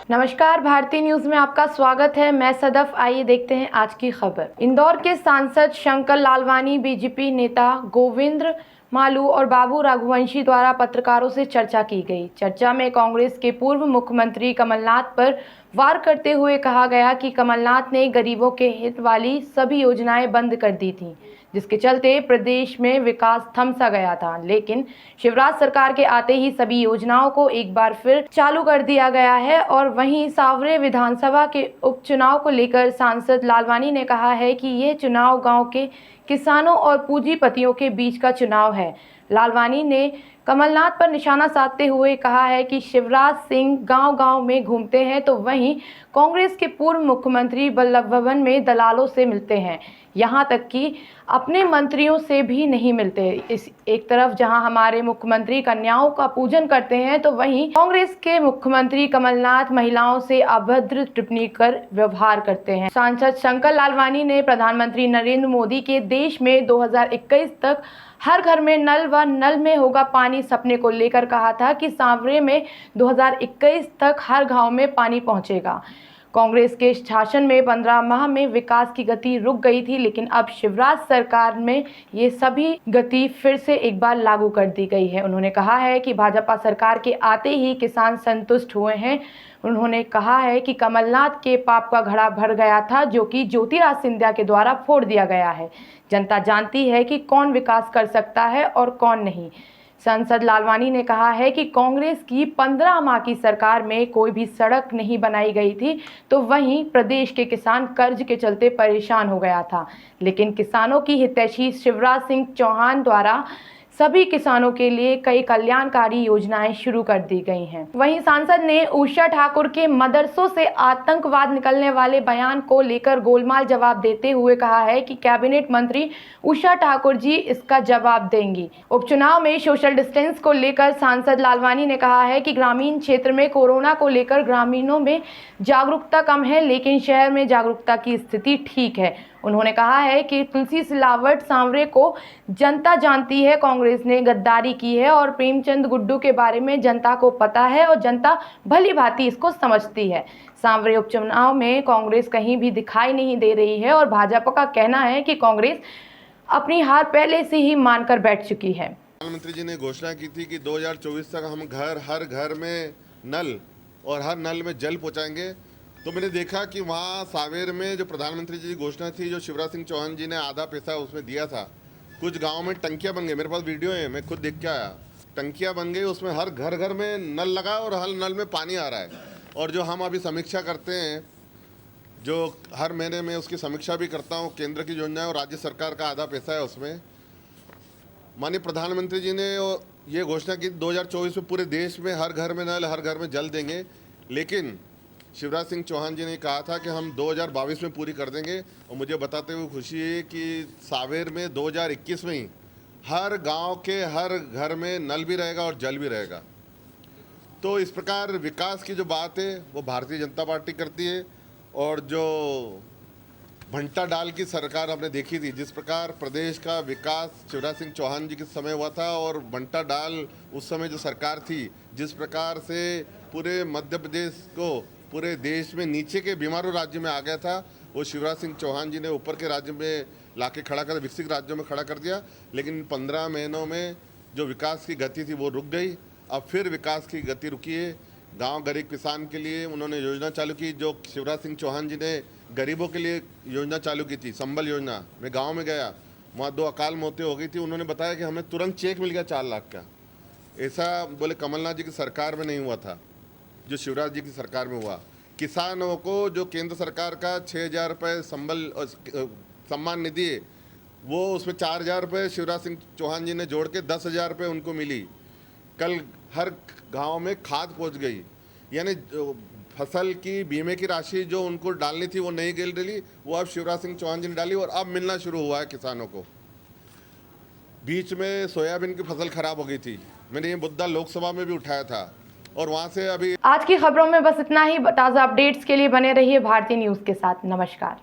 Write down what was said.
नमस्कार, भारतीय न्यूज में आपका स्वागत है। मैं सदफ। आइए देखते हैं आज की खबर। इंदौर के सांसद शंकर लालवानी, बीजेपी नेता गोविंद मालू और बाबू रघुवंशी द्वारा पत्रकारों से चर्चा की गई। चर्चा में कांग्रेस के पूर्व मुख्यमंत्री कमलनाथ पर वार करते हुए कहा गया कि कमलनाथ ने गरीबों के हित वाली सभी योजनाएं बंद कर दी थीं, जिसके चलते प्रदेश में विकास थम सा गया था। लेकिन शिवराज सरकार के आते ही सभी योजनाओं को एक बार फिर चालू कर दिया गया है। और वहीं सांवरे विधानसभा के उपचुनाव को लेकर सांसद लालवानी ने कहा है कि यह चुनाव गांव के किसानों और पूंजीपतियों के बीच का चुनाव है। लालवानी ने कमलनाथ पर निशाना साधते हुए कहा है कि शिवराज सिंह गांव-गांव में घूमते हैं, तो वहीं कांग्रेस के पूर्व मुख्यमंत्री बल्लभ भवन में दलालों से मिलते हैं, यहां तक कि अपने मंत्रियों से भी नहीं मिलते। इस एक तरफ जहां हमारे मुख्यमंत्री कन्याओं का पूजन करते हैं, तो वहीं कांग्रेस के मुख्यमंत्री कमलनाथ महिलाओं से अभद्र टिप्पणी कर व्यवहार करते हैं। सांसद शंकर लालवानी ने प्रधानमंत्री नरेंद्र मोदी के देश में 2021 तक हर घर में नल व नल में होगा पानी सपने को लेकर कहा था कि सांवरे में 2021 तक हर गांव में पानी पहुंचेगा। कांग्रेस के शासन में 15 माह में विकास की गति रुक गई थी, लेकिन अब शिवराज सरकार में ये सभी गति फिर से एक बार लागू कर दी गई है। उन्होंने कहा है कि भाजपा सरकार के आते ही किसान संतुष्ट हुए हैं। उन्होंने कहा है कि कमलनाथ के पाप का घड़ा भर गया था, जो कि ज्योतिरादित्य सिंधिया के द्वारा फोड़ दिया गया है। जनता जानती है कि कौन विकास कर सकता है और कौन नहीं। सांसद लालवानी ने कहा है कि कांग्रेस की 15 माह की सरकार में कोई भी सड़क नहीं बनाई गई थी, तो वहीं प्रदेश के किसान कर्ज के चलते परेशान हो गया था। लेकिन किसानों की हितैषी शिवराज सिंह चौहान द्वारा सभी किसानों के लिए कई कल्याणकारी योजनाएं शुरू कर दी गई हैं। वहीं सांसद ने उषा ठाकुर के मदरसों से आतंकवाद निकलने वाले बयान को लेकर गोलमाल जवाब देते हुए कहा है कि कैबिनेट मंत्री उषा ठाकुर जी इसका जवाब देंगी। उपचुनाव में सोशल डिस्टेंस को लेकर सांसद लालवानी ने कहा है कि ग्रामीण क्षेत्र में कोरोना को लेकर ग्रामीणों में जागरूकता कम है, लेकिन शहर में जागरूकता की स्थिति ठीक है। उन्होंने कहा है कि तुलसी सिलावट सांवरे को जनता जानती है, कांग्रेस ने गद्दारी की है और प्रेमचंद गुड्डू के बारे में जनता को पता है और जनता भली भांति इसको समझती है। सांवरे उपचुनाव में कांग्रेस कहीं भी दिखाई नहीं दे रही है और भाजपा का कहना है कि कांग्रेस अपनी हार पहले से ही मानकर बैठ चुकी है। प्रधानमंत्री जी ने घोषणा की थी कि 2024 तक हम हर घर में नल और हर नल में जल पहुंचाएंगे। तो मैंने देखा कि वहाँ सांवेर में जो प्रधानमंत्री जी की घोषणा थी, जो शिवराज सिंह चौहान जी ने आधा पैसा उसमें दिया था, कुछ गांव में टंकियाँ बन गई। मेरे पास वीडियो है, मैं खुद देख के आया। टंकियाँ बन गई, उसमें हर घर में नल लगा और हर नल में पानी आ रहा है। और जो हम अभी समीक्षा करते हैं, जो हर महीने में उसकी समीक्षा भी करता हूँ, केंद्र की योजनाएं और राज्य सरकार का आधा पैसा है उसमें। माननीय प्रधानमंत्री जी ने ये घोषणा की 2024 में पूरे देश में हर घर में नल, हर घर में जल देंगे। लेकिन शिवराज सिंह चौहान जी ने कहा था कि हम 2022 में पूरी कर देंगे। और मुझे बताते हुए खुशी है कि सांवेर में 2021 में ही हर गांव के हर घर में नल भी रहेगा और जल भी रहेगा। तो इस प्रकार विकास की जो बात है वो भारतीय जनता पार्टी करती है। और जो भंटा डाल की सरकार हमने देखी थी, जिस प्रकार प्रदेश का विकास शिवराज सिंह चौहान जी के समय हुआ था और भंटा डाल उस समय जो सरकार थी, जिस प्रकार से पूरे मध्य प्रदेश को पूरे देश में नीचे के बीमारू राज्य में आ गया था, वो शिवराज सिंह चौहान जी ने ऊपर के राज्य में लाके खड़ा कर, विकसित राज्यों में खड़ा कर दिया। लेकिन 15 महीनों में जो विकास की गति थी वो रुक गई। अब फिर विकास की गति रुकी है। गांव गरीब किसान के लिए उन्होंने योजना चालू की, जो शिवराज सिंह चौहान जी ने गरीबों के लिए योजना चालू की थी, संबल योजना। मैं गाँव में गया, वहाँ 2 अकाल मौतें हो गई थी। उन्होंने बताया कि हमें तुरंत चेक मिल गया 4 लाख का। ऐसा बोले कमलनाथ जी की सरकार में नहीं हुआ था, जो शिवराज जी की सरकार में हुआ। किसानों को जो केंद्र सरकार का 6,000 रुपये संबल सम्मान निधि है, वो उसमें 4,000 रुपये शिवराज सिंह चौहान जी ने जोड़ के 10,000 रुपये उनको मिली। कल हर गांव में खाद पहुंच गई। यानी फसल की बीमे की राशि जो उनको डालनी थी वो नहीं गिल रही, वो अब शिवराज सिंह चौहान जी ने डाली और अब मिलना शुरू हुआ है किसानों को। बीच में सोयाबीन की फसल खराब हो गई थी, मैंने ये मुद्दा लोकसभा में भी उठाया था और वहाँ से अभी। आज की खबरों में बस इतना ही। ताज़ा अपडेट्स के लिए बने रहिए भारतीय न्यूज़ के साथ। नमस्कार।